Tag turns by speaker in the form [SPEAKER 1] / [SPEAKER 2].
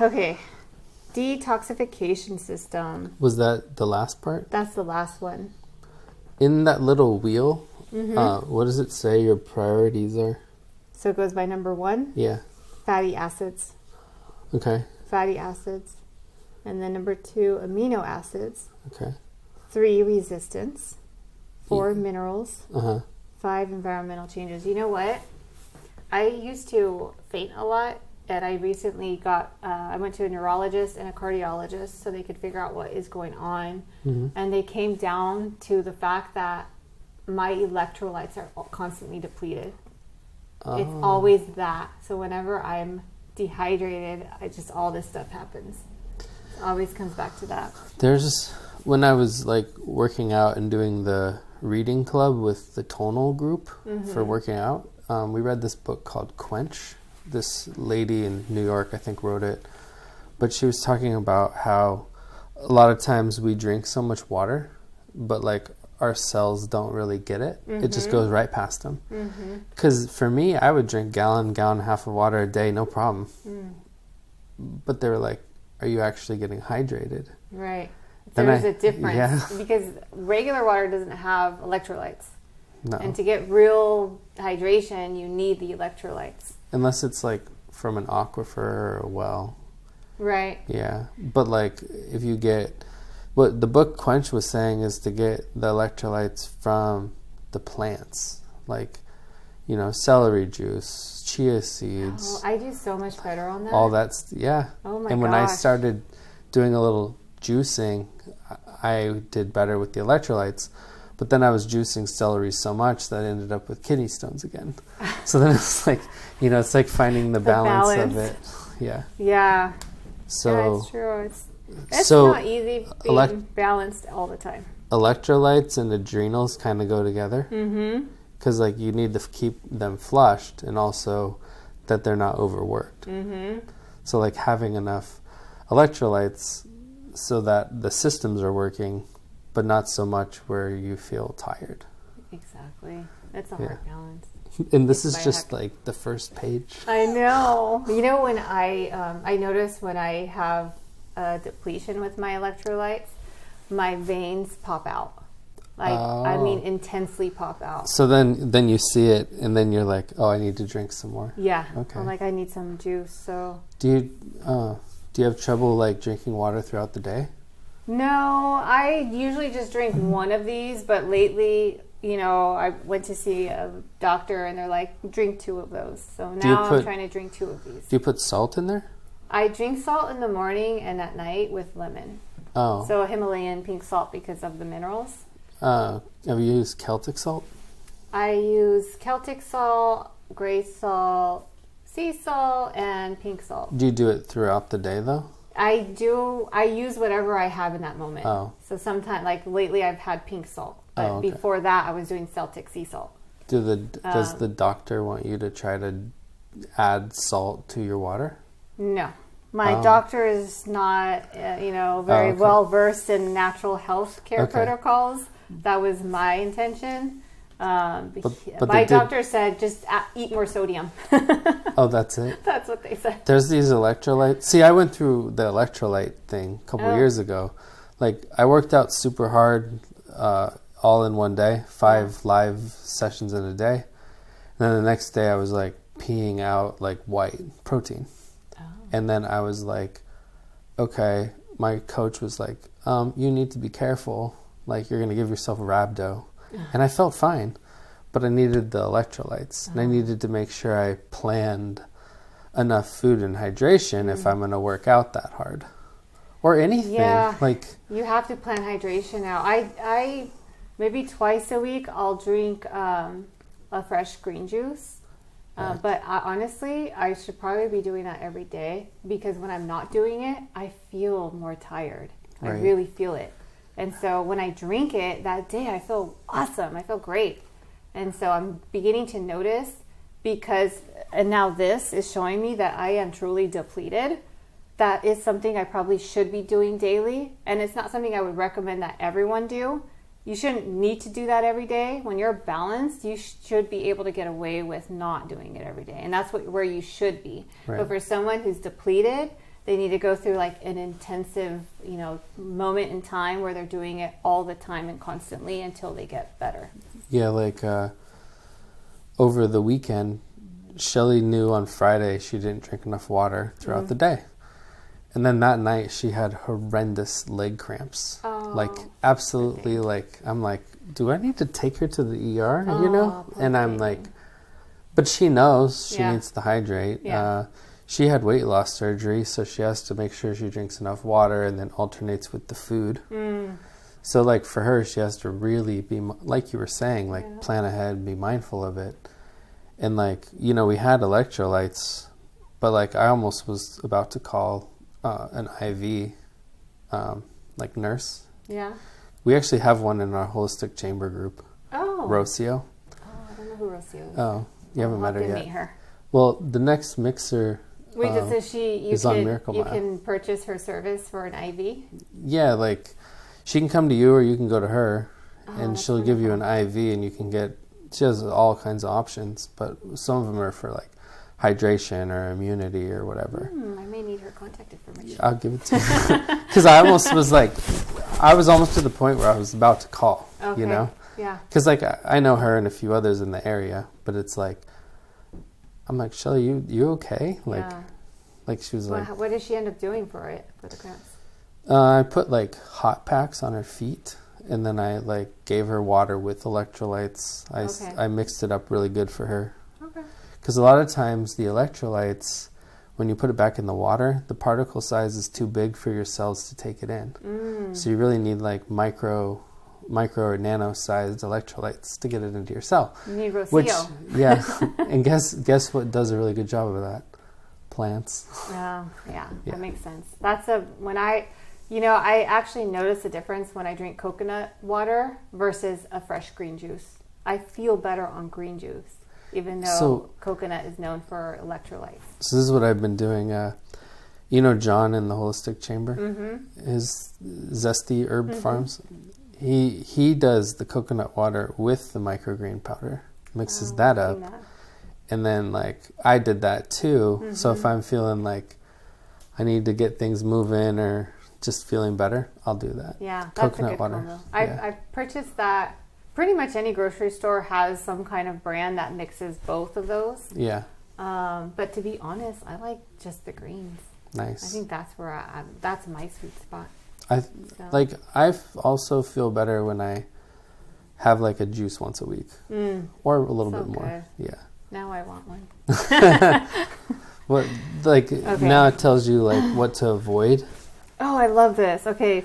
[SPEAKER 1] Okay. Detoxification system.
[SPEAKER 2] Was that the last part?
[SPEAKER 1] That's the last one.
[SPEAKER 2] In that little wheel, what does it say your priorities are?
[SPEAKER 1] So it goes by number 1.
[SPEAKER 2] Yeah.
[SPEAKER 1] Fatty acids.
[SPEAKER 2] Okay.
[SPEAKER 1] Fatty acids. And then number 2, amino acids.
[SPEAKER 2] Okay.
[SPEAKER 1] 3, resistance. 4, minerals. 5, environmental changes. You know what? I used to faint a lot, and I recently I went to a neurologist and a cardiologist so they could figure out what is going on. And they came down to the fact that my electrolytes are constantly depleted. It's always that. So whenever I'm dehydrated, all this stuff happens. It always comes back to that.
[SPEAKER 2] When I was like working out and doing the reading club with the tonal group for working out, we read this book called Quench. This lady in New York, I think, wrote it. But she was talking about how a lot of times we drink so much water, but like our cells don't really get it. It just goes right past them. Because for me, I would drink gallon and a half of water a day, no problem. But they were like, are you actually getting hydrated? Right.
[SPEAKER 1] There's a difference because regular water doesn't have electrolytes.
[SPEAKER 2] No.
[SPEAKER 1] And to get real hydration, you need the electrolytes.
[SPEAKER 2] Unless it's like from an aquifer or a well.
[SPEAKER 1] Right.
[SPEAKER 2] Yeah. But like if you get, what the book Quench was saying is to get the electrolytes from the plants. Like, you know, celery juice, chia seeds.
[SPEAKER 1] Oh, I do so much better on that.
[SPEAKER 2] All that's, yeah.
[SPEAKER 1] Oh my gosh.
[SPEAKER 2] And when I started doing a little juicing, I did better with the electrolytes. But then I was juicing celery so much that I ended up with kidney stones again. So then it's like, you know, it's like finding the balance of it. Yeah.
[SPEAKER 1] Yeah.
[SPEAKER 2] So
[SPEAKER 1] yeah, it's true. It's not easy being balanced all the time.
[SPEAKER 2] Electrolytes and adrenals kind of go together. Because like you need to keep them flushed and also that they're not overworked. So like having enough electrolytes so that the systems are working, but not so much where you feel tired.
[SPEAKER 1] Exactly. It's a hard balance.
[SPEAKER 2] And this is just like the first page.
[SPEAKER 1] I know. You know, when I notice when I have a depletion with my electrolytes, my veins pop out. Like, I mean, intensely pop out.
[SPEAKER 2] So then you see it, and then you're like, oh, I need to drink some more.
[SPEAKER 1] Yeah.
[SPEAKER 2] Okay.
[SPEAKER 1] I'm like, I need some juice. So.
[SPEAKER 2] Do you have trouble like drinking water throughout the day?
[SPEAKER 1] No, I usually just drink one of these, but lately, you know, I went to see a doctor and they're like, drink 2 of those. So now I'm trying to drink 2 of these.
[SPEAKER 2] Do you put salt in there?
[SPEAKER 1] I drink salt in the morning and at night with lemon.
[SPEAKER 2] Oh.
[SPEAKER 1] So Himalayan pink salt because of the minerals.
[SPEAKER 2] Have you used Celtic salt?
[SPEAKER 1] I use Celtic salt, gray salt, sea salt, and pink salt.
[SPEAKER 2] Do you do it throughout the day though?
[SPEAKER 1] I do. I use whatever I have in that moment.
[SPEAKER 2] Oh.
[SPEAKER 1] So sometimes, like lately, I've had pink salt. But before that, I was doing Celtic sea salt.
[SPEAKER 2] Does the doctor want you to try to add salt to your water?
[SPEAKER 1] No. My doctor is not, very well versed in natural health care protocols. That was my intention. But my doctor said just eat more sodium.
[SPEAKER 2] Oh, that's it?
[SPEAKER 1] That's what they said.
[SPEAKER 2] There's these electrolytes. See, I went through the electrolyte thing a couple years ago. Like, I worked out super hard all in one day, 5 live sessions in a day. And then the next day I was like peeing out like white protein. Oh. And then I was like, okay, my coach was like, you need to be careful. Like, you're going to give yourself rhabdo. And I felt fine, but I needed the electrolytes. And I needed to make sure I planned enough food and hydration if I'm going to work out that hard. Or anything.
[SPEAKER 1] Yeah,
[SPEAKER 2] like
[SPEAKER 1] you have to plan hydration now. I maybe twice a week I'll drink a fresh green juice.
[SPEAKER 2] Right.
[SPEAKER 1] But honestly, I should probably be doing that every day because when I'm not doing it, I feel more tired. Right. I really feel it. And so when I drink it that day, I feel awesome. I feel great. And so I'm beginning to notice and now this is showing me that I am truly depleted. That is something I probably should be doing daily. And it's not something I would recommend that everyone do. You shouldn't need to do that every day. When you're balanced, you should be able to get away with not doing it every day. And that's where you should be. Right. But for someone who's depleted, they need to go through like an intensive, moment in time where they're doing it all the time and constantly until they get better.
[SPEAKER 2] Yeah, like over the weekend, Shelly knew on Friday she didn't drink enough water throughout the day. And then that night she had horrendous leg cramps.
[SPEAKER 1] Oh,
[SPEAKER 2] like absolutely like, I'm like, do I need to take her to the ER, And I'm like, but she knows she needs to hydrate.
[SPEAKER 1] Yeah.
[SPEAKER 2] She had weight loss surgery, so she has to make sure she drinks enough water and then alternates with the food. So like for her, she has to really be, like you were saying, like plan ahead, be mindful of it. And like, we had electrolytes, but like I almost was about to call an IV, like nurse.
[SPEAKER 1] Yeah.
[SPEAKER 2] We actually have one in our holistic chamber group.
[SPEAKER 1] Oh.
[SPEAKER 2] Rocio.
[SPEAKER 1] Oh, I don't know who Rocio is.
[SPEAKER 2] Oh, you haven't met her yet.
[SPEAKER 1] Meet her.
[SPEAKER 2] Well, the next mixer
[SPEAKER 1] is
[SPEAKER 2] on Miracle
[SPEAKER 1] you
[SPEAKER 2] Mile.
[SPEAKER 1] can purchase her service for an IV?
[SPEAKER 2] Yeah, like she can come to you or you can go to her, and she'll
[SPEAKER 1] wonderful.
[SPEAKER 2] give you an IV and you can get, she has all kinds of options, but some of them are for like hydration or immunity or whatever.
[SPEAKER 1] I may need her contact information.
[SPEAKER 2] I'll give it to you. Because I almost to the point where I was about to call,
[SPEAKER 1] Yeah.
[SPEAKER 2] Because like I know her and a few others in the area, but it's like, I'm like, Shelly, you okay? Like, like she was like,
[SPEAKER 1] what did she end up doing for the cramps?
[SPEAKER 2] I put like hot packs on her feet, and then I like gave her water with electrolytes. I mixed it up really good for her.
[SPEAKER 1] Okay.
[SPEAKER 2] Because a lot of times the electrolytes, when you put it back in the water, the particle size is too big for your cells to take it in. So you really need like micro or nano-sized electrolytes to get it into your cell.
[SPEAKER 1] You need Rocio.
[SPEAKER 2] And guess what does a really good job of that? Plants.
[SPEAKER 1] Oh, yeah, that makes sense. I actually notice a difference when I drink coconut water versus a fresh green juice. I feel better on green juice, even though coconut is known for electrolytes.
[SPEAKER 2] So this is what I've been doing. John in the Holistic Chamber, his Zesty Herb Farms. He does the coconut water with the microgreen powder, mixes that up. And then like I did that too. So if I'm feeling like I need to get things moving or just feeling better, I'll do that.
[SPEAKER 1] Yeah, that's
[SPEAKER 2] coconut
[SPEAKER 1] a good
[SPEAKER 2] water.
[SPEAKER 1] combo. I've purchased that. Pretty much any grocery store has some kind of brand that mixes both of those.
[SPEAKER 2] Yeah.
[SPEAKER 1] But to be honest, I like just the greens.
[SPEAKER 2] Nice.
[SPEAKER 1] I think that's where that's my sweet spot.
[SPEAKER 2] I also feel better when I have like a juice once a week, or a little bit more.
[SPEAKER 1] Good.
[SPEAKER 2] Yeah.
[SPEAKER 1] Now I want one.
[SPEAKER 2] Now it tells you like what to avoid.
[SPEAKER 1] Oh, I love this. Okay.